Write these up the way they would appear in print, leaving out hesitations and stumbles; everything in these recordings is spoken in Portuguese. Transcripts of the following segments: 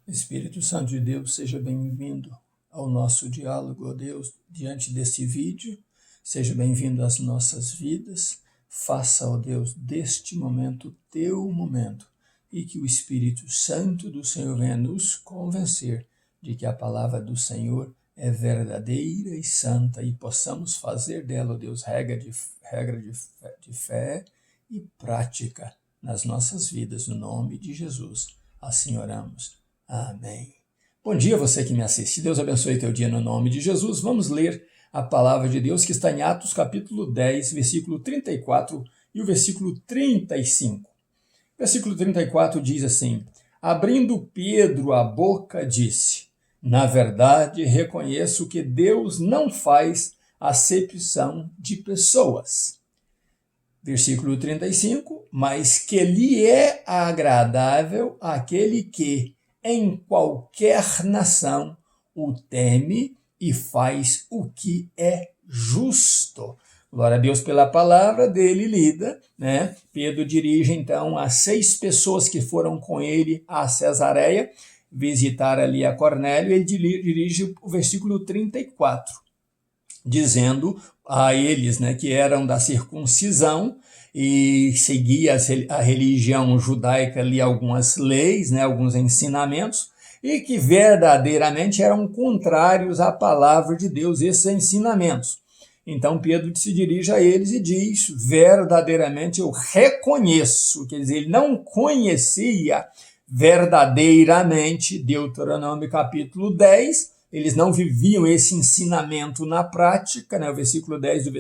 Espírito Santo de Deus, seja bem-vindo ao nosso diálogo, ó Deus, diante desse vídeo. Seja bem-vindo às nossas vidas. Faça, ó Deus, deste momento teu momento e que o Espírito Santo do Senhor venha nos convencer de que a palavra do Senhor é verdadeira e santa e possamos fazer dela, ó Deus, regra de fé e prática nas nossas vidas, no nome de Jesus. Assim oramos. Amém. Bom dia, você que me assiste. Deus abençoe teu dia no nome de Jesus. Vamos ler a palavra de Deus que está em Atos capítulo 10, versículo 34 e o versículo 35. Versículo 34 diz assim: abrindo Pedro a boca, disse: na verdade, reconheço que Deus não faz acepção de pessoas. Versículo 35, mas que lhe é agradável aquele que em qualquer nação o teme e faz o que é justo. Glória a Deus pela palavra dele lida, né? Pedro dirige então as 6 pessoas que foram com ele a Cesareia visitar ali a Cornélio. Ele dirige o versículo 34, dizendo a eles, né, que eram da circuncisão e seguia a religião judaica ali, algumas leis, né, alguns ensinamentos, e que verdadeiramente eram contrários à palavra de Deus, esses ensinamentos. Então Pedro se dirige a eles e diz: verdadeiramente eu reconheço, quer dizer, ele não conhecia verdadeiramente, Deuteronômio capítulo 10, eles não viviam esse ensinamento na prática, né? O versículo 10 do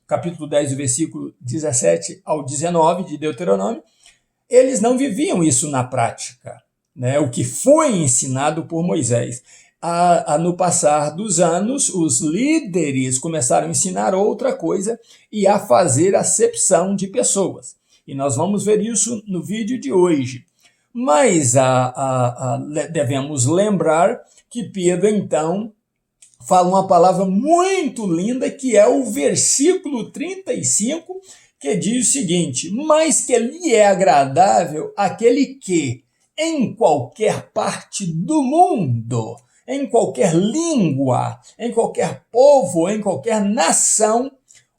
capítulo 10 do versículo 17 ao 19 de Deuteronômio, eles não viviam isso na prática, né? O que foi ensinado por Moisés. No passar dos anos, os líderes começaram a ensinar outra coisa e a fazer acepção de pessoas. E nós vamos ver isso no vídeo de hoje. Mas devemos lembrar que Pedro, então, fala uma palavra muito linda, que é o versículo 35, que diz o seguinte: mas que lhe é agradável aquele que, em qualquer parte do mundo, em qualquer língua, em qualquer povo, em qualquer nação,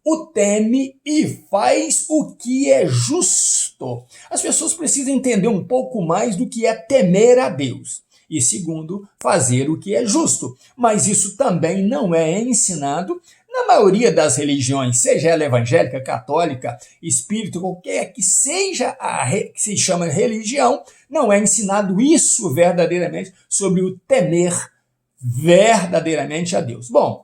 o teme e faz o que é justo. As pessoas precisam entender um pouco mais do que é temer a Deus. E segundo, fazer o que é justo. Mas isso também não é ensinado na maioria das religiões, seja ela evangélica, católica, espírita, qualquer que seja que se chama religião, não é ensinado isso verdadeiramente sobre o temer verdadeiramente a Deus. Bom,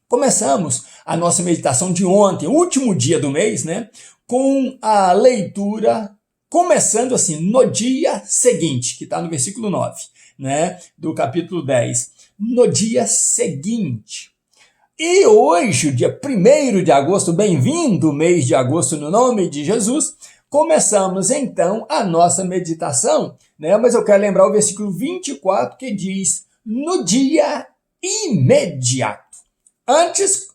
começamos a nossa meditação de ontem, último dia do mês, né, com a leitura, começando assim, no dia seguinte, que está no versículo 9, né, do capítulo 10, no dia seguinte. E hoje, o dia 1º de agosto, bem-vindo mês de agosto no nome de Jesus, começamos então a nossa meditação, né, mas eu quero lembrar o versículo 24 que diz: no dia imediato.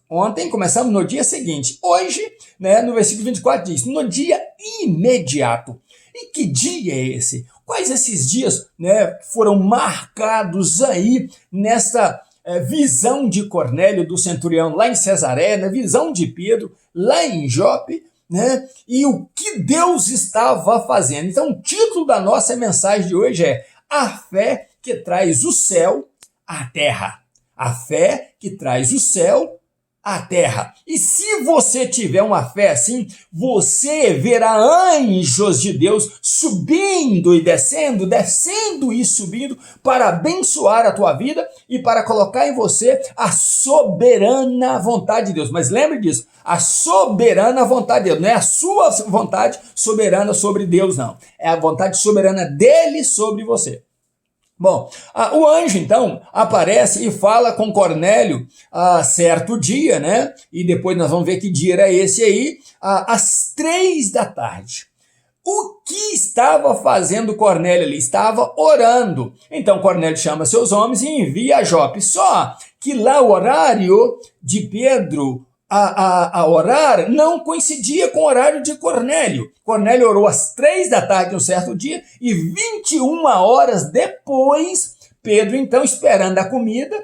Ontem começamos no dia seguinte. Hoje, né, no versículo 24 diz: no dia imediato. E que dia é esse? Quais esses dias, né, foram marcados aí nessa visão de Cornélio, do centurião lá em Cesareia, na visão de Pedro lá em Jope, né? E o que Deus estava fazendo. Então, o título da nossa mensagem de hoje é: a fé que traz o céu à terra. A fé que traz o céu à terra. E se você tiver uma fé assim, você verá anjos de Deus subindo e descendo, descendo e subindo para abençoar a tua vida e para colocar em você a soberana vontade de Deus. Mas lembre disso, a soberana vontade de Deus, não é a sua vontade soberana sobre Deus, não. É a vontade soberana dele sobre você. Bom, o anjo, então, aparece e fala com Cornélio certo dia, né? E depois nós vamos ver que dia era esse aí, às 3 da tarde. O que estava fazendo Cornélio ali? Estava orando. Então Cornélio chama seus homens e envia a Jope. Só que lá o horário de Pedro a orar não coincidia com o horário de Cornélio. Cornélio orou às 3 da tarde um certo dia e 21 horas depois, Pedro então esperando a comida,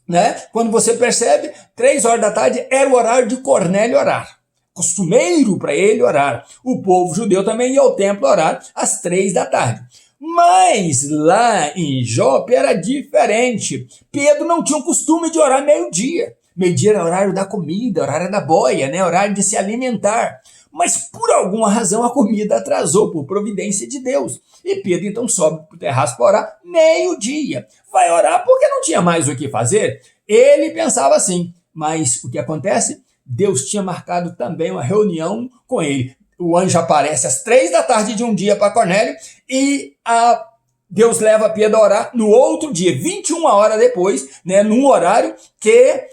né? Quando você percebe, 3 horas da tarde era o horário de Cornélio orar. Costumeiro para ele orar. O povo judeu também ia ao templo orar às 3 da tarde. Mas lá em Jope era diferente. Pedro não tinha o costume de orar meio-dia. Meio-dia era horário da comida, horário da boia, né? Horário de se alimentar. Mas por alguma razão a comida atrasou, por providência de Deus. E Pedro então sobe para o terraço para orar meio-dia. Vai orar porque não tinha mais o que fazer. Ele pensava assim, mas o que acontece? Deus tinha marcado também uma reunião com ele. O anjo aparece às 3 da tarde de um dia para Cornélio e Deus leva Pedro a orar no outro dia, 21 horas depois, né, num horário que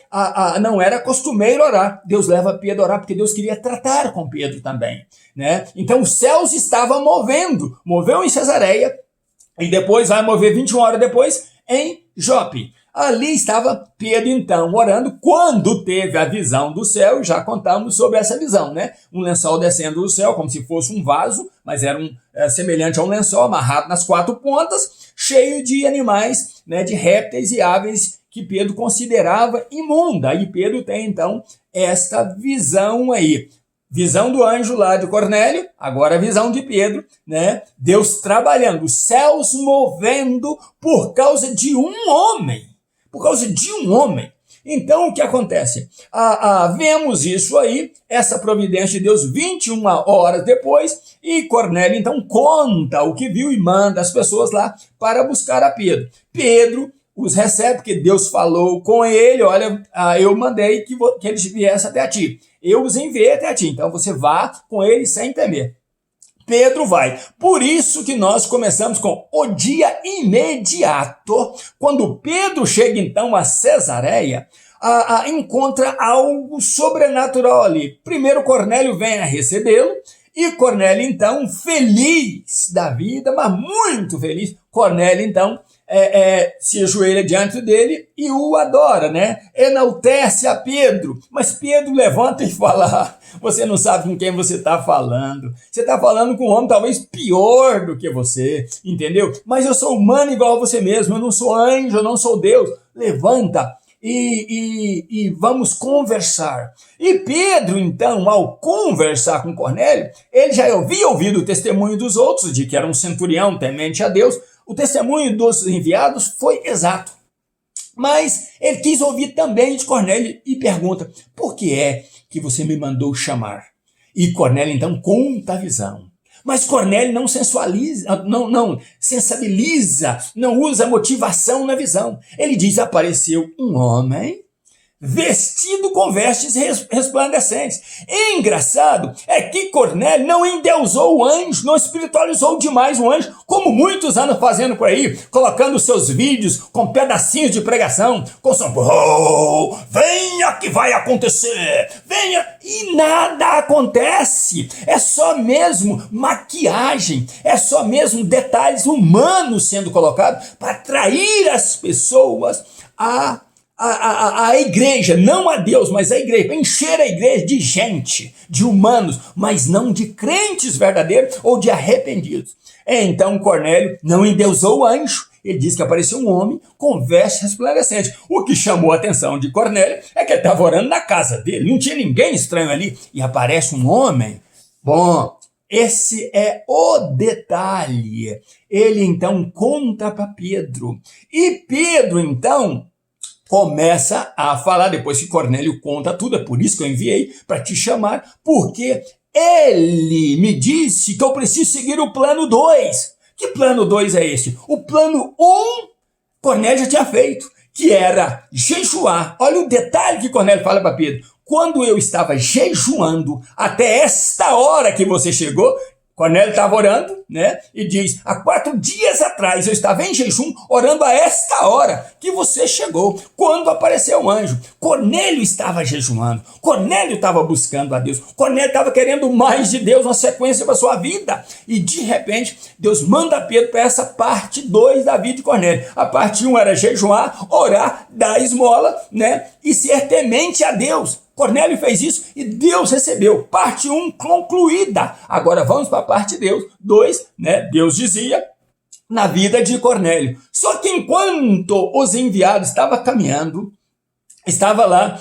não era costumeiro orar. Deus leva Pedro a orar porque Deus queria tratar com Pedro também, né? Então os céus estavam moveu em Cesareia e depois vai mover 21 horas depois em Jope. Ali estava Pedro, então, orando, quando teve a visão do céu, já contamos sobre essa visão, né? Um lençol descendo do céu, como se fosse um vaso, mas era semelhante a um lençol, amarrado nas 4 pontas, cheio de animais, né, de répteis e aves que Pedro considerava imunda. E Pedro tem, então, esta visão aí. Visão do anjo lá de Cornélio, agora a visão de Pedro, né? Deus trabalhando, os céus movendo por causa de um homem. Por causa de um homem. Então, o que acontece? Vemos isso aí, essa providência de Deus 21 horas depois, e Cornélio, então, conta o que viu e manda as pessoas lá para buscar a Pedro. Pedro os recebe, porque Deus falou com ele, olha, eu mandei que eles viessem até a ti. Eu os enviei até a ti, então você vá com eles sem temer. Pedro vai. Por isso que nós começamos com o dia imediato. Quando Pedro chega então a Cesareia, encontra algo sobrenatural ali. Primeiro Cornélio vem a recebê-lo e Cornélio então, feliz da vida, mas muito feliz, Cornélio então se ajoelha diante dele e o adora, né? Enaltece a Pedro, mas Pedro levanta e fala, você não sabe com quem você está falando, você está falando com um homem talvez pior do que você, entendeu? Mas eu sou humano igual a você mesmo, eu não sou anjo, eu não sou Deus, levanta e vamos conversar. E Pedro, então, ao conversar com Cornélio, ele já havia ouvido o testemunho dos outros, de que era um centurião temente a Deus. O testemunho dos enviados foi exato. Mas ele quis ouvir também de Cornélio e pergunta, por que é que você me mandou chamar? E Cornélio, então, conta a visão. Mas Cornélio não sensualiza, não sensibiliza, não usa motivação na visão. Ele diz, apareceu um homem vestido com vestes resplandecentes. E engraçado é que Cornélio não endeusou o anjo, não espiritualizou demais o anjo, como muitos andam fazendo por aí, colocando seus vídeos com pedacinhos de pregação, com som, venha que vai acontecer, venha, e nada acontece, é só mesmo maquiagem, é só mesmo detalhes humanos sendo colocados para atrair as pessoas a igreja, não a Deus, mas a igreja, encher a igreja de gente, de humanos, mas não de crentes verdadeiros ou de arrependidos. Então Cornélio não endeusou o anjo, ele diz que apareceu um homem com vestes resplandecentes. O que chamou a atenção de Cornélio é que ele estava orando na casa dele, não tinha ninguém estranho ali, e aparece um homem. Bom, esse é o detalhe. Ele então conta para Pedro, e Pedro então começa a falar, depois que Cornélio conta tudo, é por isso que eu enviei para te chamar, porque ele me disse que eu preciso seguir o plano 2. Que plano 2 é esse? O plano 1, Cornélio já tinha feito, que era jejuar. Olha o detalhe que Cornélio fala para Pedro. Quando eu estava jejuando, até esta hora que você chegou, Cornélio estava orando, né? E diz, há 4 dias atrás eu estava em jejum, orando a esta hora que você chegou, quando apareceu o anjo. Cornélio estava jejuando, Cornélio estava buscando a Deus, Cornélio estava querendo mais de Deus, uma sequência para a sua vida. E de repente, Deus manda Pedro para essa parte 2 da vida de Cornélio. A parte 1 era jejuar, orar, dar esmola, né? E ser temente a Deus. Cornélio fez isso e Deus recebeu. Parte 1 concluída. Agora vamos para a parte 2, né? Deus dizia na vida de Cornélio. Só que enquanto os enviados estavam caminhando, estava lá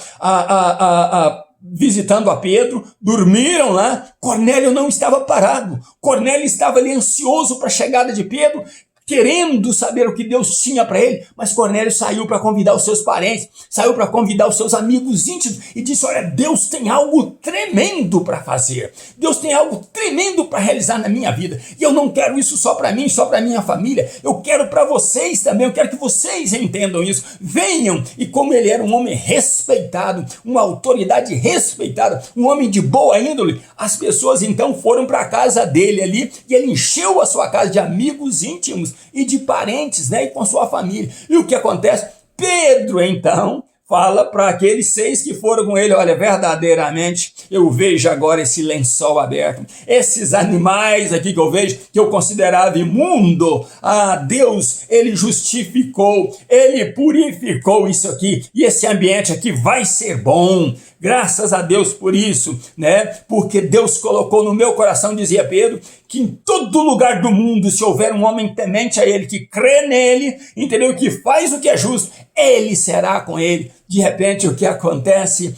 visitando a Pedro, dormiram lá, Cornélio não estava parado. Cornélio estava ali ansioso para a chegada de Pedro, querendo saber o que Deus tinha para ele, mas Cornélio saiu para convidar os seus parentes, saiu para convidar os seus amigos íntimos e disse: olha, Deus tem algo tremendo para fazer, Deus tem algo tremendo para realizar na minha vida, e eu não quero isso só para mim, só para minha família, eu quero para vocês também, eu quero que vocês entendam isso, venham. E como ele era um homem respeitado, uma autoridade respeitada, um homem de boa índole, as pessoas então foram para a casa dele ali, e ele encheu a sua casa de amigos íntimos e de parentes, né, e com sua família. E o que acontece? Pedro, então, fala para aqueles 6 que foram com ele: olha, verdadeiramente eu vejo agora esse lençol aberto, esses animais aqui que eu vejo, que eu considerava imundo, Deus, ele justificou, ele purificou isso aqui, e esse ambiente aqui vai ser bom, graças a Deus por isso, né? Porque Deus colocou no meu coração, dizia Pedro, que em todo lugar do mundo, se houver um homem temente a ele, que crê nele, entendeu? Que faz o que é justo, ele será com ele. De repente, o que acontece?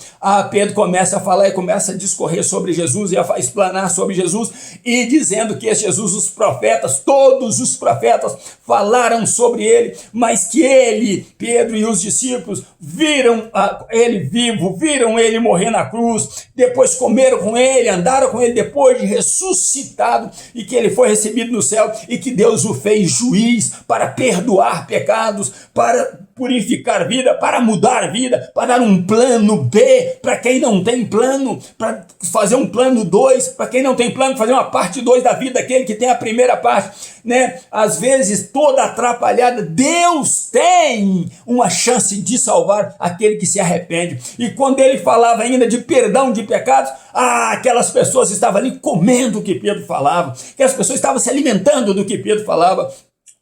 Pedro começa a falar e começa a discorrer sobre Jesus e a explanar sobre Jesus, e dizendo que esse Jesus, os profetas, todos os profetas falaram sobre ele, mas que ele, Pedro e os discípulos, viram ele vivo, viram ele morrer na cruz, depois comeram com ele, andaram com ele depois de ressuscitado, e que ele foi recebido no céu, e que Deus o fez juiz para perdoar pecados, para purificar vida, para mudar vida, para dar um plano B para quem não tem plano, para fazer um plano 2, para quem não tem plano, fazer uma parte 2 da vida daquele que tem a primeira parte, né? Às vezes toda atrapalhada, Deus tem uma chance de salvar aquele que se arrepende. E quando ele falava ainda de perdão de pecados, aquelas pessoas estavam ali comendo o que Pedro falava, aquelas pessoas estavam se alimentando do que Pedro falava.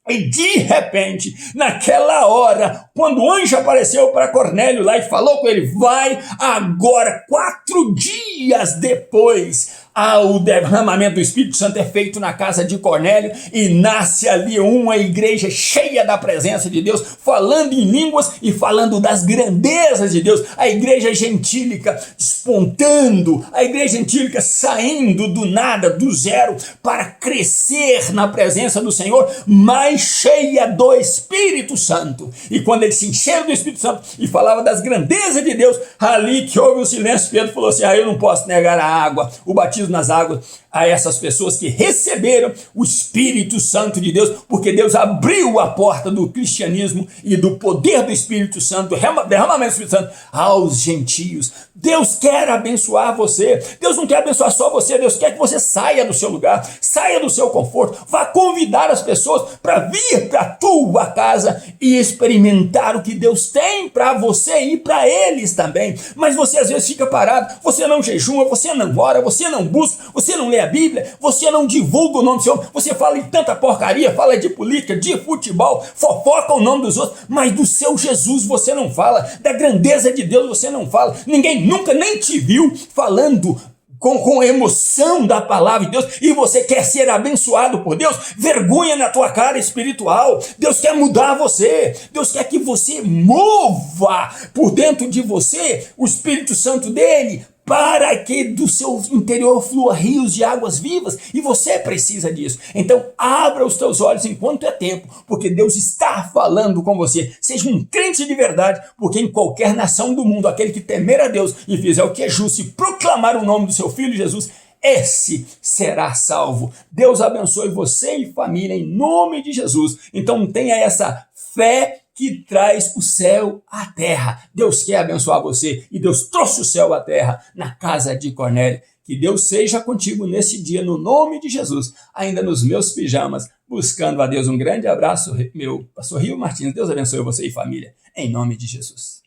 E de repente, naquela hora, quando o anjo apareceu para Cornélio lá e falou com ele: vai agora, 4 dias depois, o derramamento do Espírito Santo é feito na casa de Cornélio, e nasce ali uma igreja cheia da presença de Deus, falando em línguas e falando das grandezas de Deus. A igreja gentílica despontando, a igreja gentílica saindo do nada, do zero, para crescer na presença do Senhor, mais cheia do Espírito Santo. E quando eles se encheram do Espírito Santo e falava das grandezas de Deus, ali que houve o silêncio, Pedro falou assim: eu não posso negar a água, o batismo nas águas, a essas pessoas que receberam o Espírito Santo de Deus, porque Deus abriu a porta do cristianismo e do poder do Espírito Santo, do derramamento do Espírito Santo aos gentios. Deus quer abençoar você. Deus não quer abençoar só você, Deus quer que você saia do seu lugar, saia do seu conforto, vá convidar as pessoas para vir para a tua casa e experimentar o que Deus tem para você e para eles também. Mas você às vezes fica parado, você não jejuma, você não ora, você não busca, você não lê a Bíblia, você não divulga o nome do Senhor, você fala em tanta porcaria, fala de política, de futebol, fofoca o nome dos outros, mas do seu Jesus você não fala, da grandeza de Deus você não fala. Ninguém nunca nem te viu falando com emoção da palavra de Deus, e você quer ser abençoado por Deus. Vergonha na tua cara espiritual. Deus quer mudar você, Deus quer que você mova por dentro de você o Espírito Santo dele, para que do seu interior flua rios de águas vivas, e você precisa disso. Então abra os teus olhos enquanto é tempo, porque Deus está falando com você. Seja um crente de verdade, porque em qualquer nação do mundo, aquele que temer a Deus e fizer o que é justo e proclamar o nome do seu Filho Jesus, esse será salvo. Deus abençoe você e família em nome de Jesus. Então tenha essa fé que traz o céu à terra. Deus quer abençoar você, e Deus trouxe o céu à terra na casa de Cornélio. Que Deus seja contigo nesse dia, no nome de Jesus, ainda nos meus pijamas, buscando a Deus. Um grande abraço, meu pastor Rio Martins. Deus abençoe você e família, em nome de Jesus.